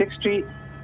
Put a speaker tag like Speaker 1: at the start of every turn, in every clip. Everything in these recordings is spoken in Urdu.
Speaker 1: 60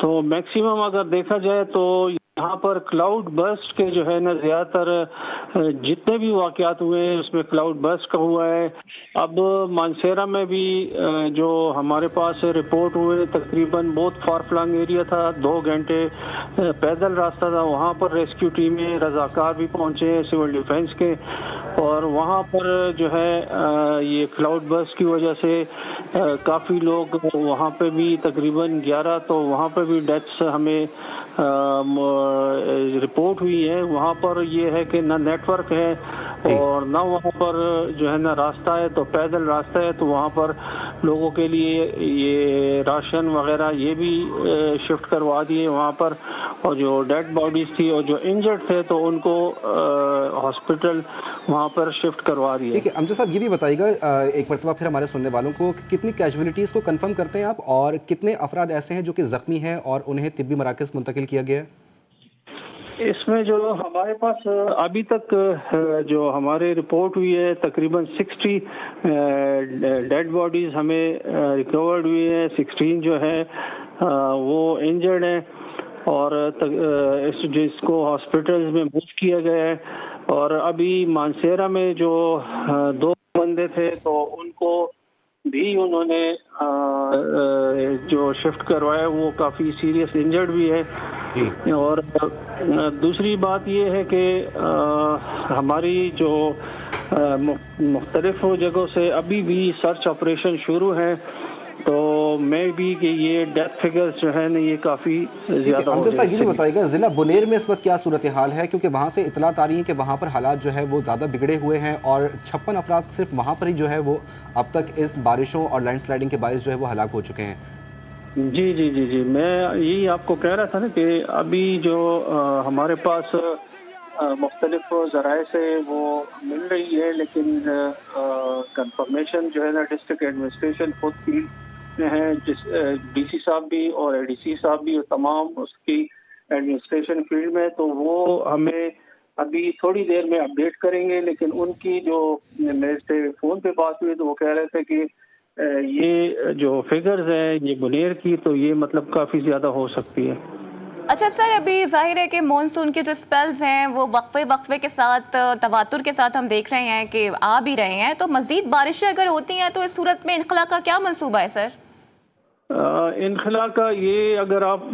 Speaker 1: تو میکسیمم اگر دیکھا جائے تو یہاں پر کلاؤڈ برسٹ کے جو ہے نا زیادہ تر جتنے بھی واقعات ہوئے ہیں اس میں کلاؤڈ برسٹ کا ہوا ہے. اب مانسیرا میں بھی جو ہمارے پاس رپورٹ ہوئے تقریباً بہت فار فلنگ ایریا تھا, 2 گھنٹے پیدل راستہ تھا, وہاں پر ریسکیو ٹیمیں رضاکار بھی پہنچے سول ڈیفنس کے, اور وہاں پر جو ہے یہ کلاؤڈ برسٹ کی وجہ سے کافی لوگ وہاں پہ بھی تقریباً 11 تو وہاں پہ بھی ڈیتھس ہمیں رپورٹ ہوئی ہے. وہاں پر یہ ہے کہ نہ نیٹ ورک ہے اور نہ وہاں پر جو ہے نا راستہ ہے, تو پیدل راستہ ہے, تو وہاں پر لوگوں کے لیے یہ راشن وغیرہ یہ بھی شفٹ کروا دیے وہاں پر, اور جو ڈیڈ باڈیز تھی اور جو انجرڈ تھے تو ان کو ہاسپٹل وہاں پر شفٹ کروا دیے.
Speaker 2: ٹھیک ہے امجد صاحب, یہ بھی بتائیے گا ایک مرتبہ پھر ہمارے سننے والوں کو کتنی کیجولیٹیز کو کنفرم کرتے ہیں آپ, اور کتنے افراد ایسے ہیں جو کہ زخمی ہیں اور انہیں طبی مراکز منتقل کیا گیا ہے؟
Speaker 1: اس میں جو ہمارے پاس ابھی تک جو ہمارے رپورٹ ہوئی ہے تقریباً 60 ڈیڈ باڈیز ہمیں ریکورڈ ہوئی ہیں, 16 جو ہے وہ انجرڈ ہیں, اور جس کو ہاسپٹلز میں موو کیا گیا ہے. اور ابھی مانسیرا میں جو 2 بندے تھے تو ان کو بھی انہوں نے جو شفٹ کروایا وہ کافی سیریس انجرڈ بھی ہے. اور دوسری بات یہ ہے کہ ہماری جو مختلف جگہوں سے ابھی بھی سرچ آپریشن شروع ہیں, تو میں بھی کہ یہ ڈیتھ فگرز جو ہے نا یہ کافی زیادہ ہو
Speaker 2: امجد صاحب, یہ بھی
Speaker 1: رہے ہیں.
Speaker 2: بتائیے گا ضلع بنیر میں اس وقت کیا صورتحال ہے, کیونکہ وہاں سے اطلاعات آ رہی ہیں کہ وہاں پر حالات جو ہے وہ زیادہ بگڑے ہوئے ہیں اور 56 افراد صرف وہاں پر ہی جو ہے وہ اب تک اس بارشوں اور لینڈ سلائڈنگ کے باعث جو ہے وہ ہلاک ہو چکے ہیں.
Speaker 1: جی جی جی جی میں یہی آپ کو کہہ رہا تھا نا کہ ابھی جو ہمارے پاس مختلف ذرائع سے وہ مل رہی ہے, لیکن کنفرمیشن جو ہے نا ڈسٹرکٹ ایڈمنسٹریشن خود فیلڈ میں ہے, جس ڈی سی صاحب بھی اور اے ڈی سی صاحب بھی اور تمام اس کی ایڈمنسٹریشن فیلڈ میں, تو وہ ہمیں ابھی تھوڑی دیر میں اپڈیٹ کریں گے. لیکن ان کی جو میرے سے فون پہ بات ہوئی تو وہ کہہ رہے تھے کہ یہ جو فگرز ہیں یہ بنیر کی, تو یہ مطلب کافی زیادہ ہو سکتی ہے.
Speaker 3: اچھا سر, ابھی ظاہر ہے کہ مونسون کے جو سپیلز ہیں وہ وقفے کے ساتھ تواتر کے ساتھ ہم دیکھ رہے ہیں کہ آ بھی رہے ہیں, تو مزید بارشیں اگر ہوتی ہیں تو اس صورت میں انخلا کا کیا منصوبہ ہے سر؟
Speaker 1: انخلا کا یہ اگر آپ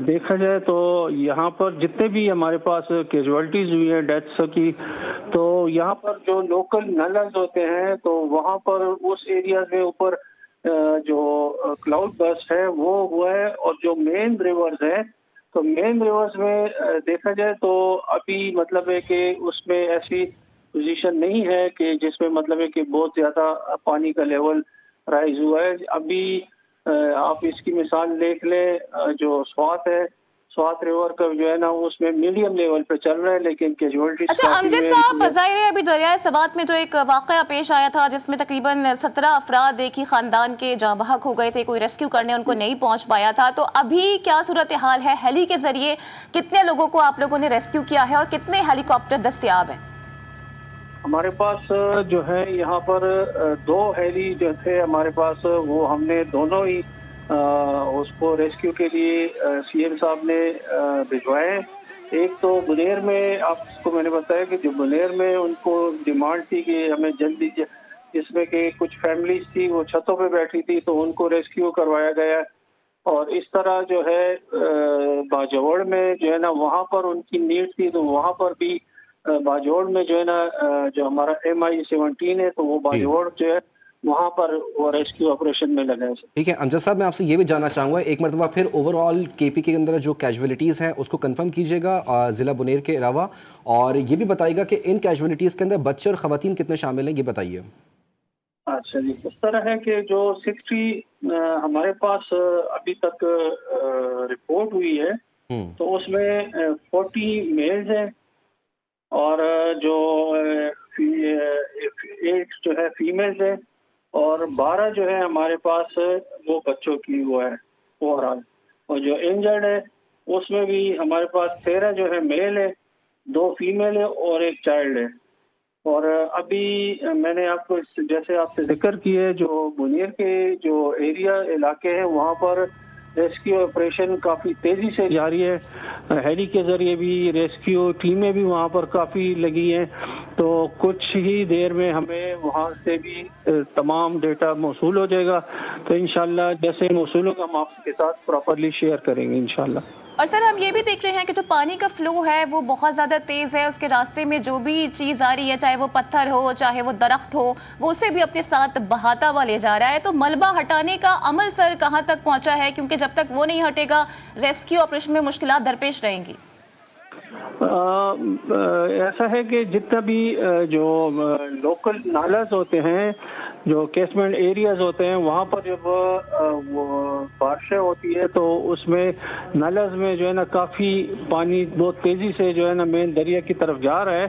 Speaker 1: دیکھا جائے تو یہاں پر جتنے بھی ہمارے پاس کیجوالٹیز ہوئی ہیں ڈیتھس کی, تو یہاں پر جو لوکل نلز ہوتے ہیں تو وہاں پر اس ایریا میں اوپر جو کلاؤڈ برسٹ ہے وہ ہوا ہے, اور جو مین ریورز ہیں تو مین ریورز میں دیکھا جائے تو ابھی مطلب ہے کہ اس میں ایسی پوزیشن نہیں ہے کہ جس میں مطلب ہے کہ بہت زیادہ پانی کا لیول رائز ہوا ہے. ابھی آپ اس کی مثال دیکھ لیں, جو سوات ہے, سوات ریور کا جو ہے نا اس میں میڈیم لیول پہ چل رہا ہے, لیکن کیجوالٹیز
Speaker 3: اچھا امجد صاحب, ظاہر ہے ابھی دریائے سوات میں جو ایک واقعہ پیش آیا تھا جس میں تقریباً 17 افراد ایک ہی خاندان کے جاں بحق ہو گئے تھے, کوئی ریسکیو کرنے ان کو نہیں پہنچ پایا تھا, تو ابھی کیا صورتحال ہے؟ ہیلی کے ذریعے کتنے لوگوں کو آپ لوگوں نے ریسکیو کیا ہے اور کتنے ہیلی کاپٹر دستیاب ہیں؟
Speaker 1: ہمارے پاس جو ہے یہاں پر 2 ہیلی جو تھے ہمارے پاس, وہ ہم نے دونوں ہی اس کو ریسکیو کے لیے سی ایم صاحب نے بھجوائے. ایک تو بنیر میں آپ کو میں نے بتایا کہ جو بنیر میں ان کو ڈیمانڈ تھی کہ ہمیں جلدی, جس میں کہ کچھ فیملیز تھی وہ چھتوں پہ بیٹھی تھی تو ان کو ریسکیو کروایا گیا. اور اس طرح جو ہے باجوڑ میں جو ہے نا وہاں پر ان کی نیڈ تھی, تو وہاں پر بھی باجوڑ میں جو ہے نا جو ہمارا MI-17 ہے تو وہ باجوڑ جو ہے وہاں پر وہ ریسکیو آپریشن میں لگا ہے.
Speaker 2: ٹھیک ہے امجد صاحب, میں آپ سے یہ بھی جاننا چاہوں گا ایک مرتبہ پھر اوور آل کے پی کے اندر جو کیجولیٹیز ہیں اس کو کنفرم کیجیے گا ضلع بنیر کے علاوہ, اور یہ بھی بتائیے گا کہ ان کیجولیٹیز کے اندر بچے اور خواتین کتنے شامل ہیں, یہ بتائیے.
Speaker 1: اچھا جی, اس طرح ہے کہ جو 60 ہمارے پاس ابھی تک رپورٹ ہوئی ہے تو اس میں 40 میلز ہیں اور جو 8 جو ہے فیمیلز ہیں, اور 12 جو ہے ہمارے پاس وہ بچوں کی وہ ہے اوور آل. اور جو انجرڈ ہے اس میں بھی ہمارے پاس 13 جو ہے میل ہے, 2 فیمیل ہے اور 1 چائلڈ ہے. اور ابھی میں نے آپ کو جیسے آپ سے ذکر کی ہے جو بنیر کے جو ایریا علاقے ہیں وہاں پر ریسکیو آپریشن کافی تیزی سے جاری ہے. ہیلی کے ذریعے بھی ریسکیو ٹیمیں بھی وہاں پر کافی لگی ہیں. تو کچھ ہی دیر میں ہمیں وہاں سے بھی تمام ڈیٹا موصول ہو جائے گا. تو انشاءاللہ جیسے موصول ہوگا ہم آپ کے ساتھ پراپرلی شیئر کریں گے انشاءاللہ.
Speaker 3: اور سر ہم یہ بھی دیکھ رہے ہیں کہ جو پانی کا فلو ہے وہ بہت زیادہ تیز ہے. اس کے راستے میں جو بھی چیز آ رہی ہے, چاہے وہ پتھر ہو, چاہے وہ درخت ہو, وہ اسے بھی اپنے ساتھ بہاتا ہوا لے جا رہا ہے. تو ملبہ ہٹانے کا عمل سر کہاں تک پہنچا ہے, کیونکہ جب تک وہ نہیں ہٹے گا ریسکیو آپریشن میں مشکلات درپیش رہیں گی؟
Speaker 1: ایسا ہے کہ جتنا بھی جو لوکل نالاز ہوتے ہیں, جو کیسمنٹ ایریاز ہوتے ہیں, وہاں پر جب وہ بارشیں ہوتی ہے تو اس میں نالاز میں جو ہے نا کافی پانی بہت تیزی سے جو ہے نا مین دریا کی طرف جا رہا ہے.